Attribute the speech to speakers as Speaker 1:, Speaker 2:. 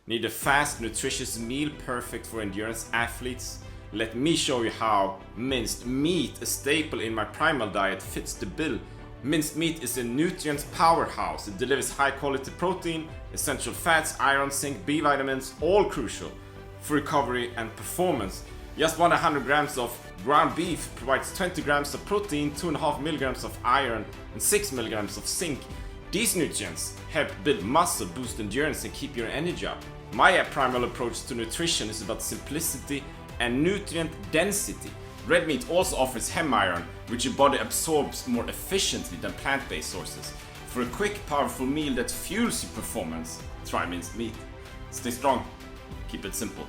Speaker 1: Need a fast, nutritious meal perfect for endurance athletes? Let me show you how minced meat, a staple in my primal diet, fits the bill. Minced meat is a nutrient powerhouse. It delivers high quality protein, essential fats, iron, zinc, B vitamins, all crucial for recovery and performance. Just 100 grams of ground beef provides 20 grams of protein, 2.5 milligrams of iron, and 6 milligrams of zinc. These nutrients help build muscle, boost endurance, and keep your energy up. My primal approach to nutrition is about simplicity and nutrient density. Red meat also offers heme iron, which your body absorbs more efficiently than plant-based sources. For a quick, powerful meal that fuels your performance, try minced meat. Stay strong, keep it simple.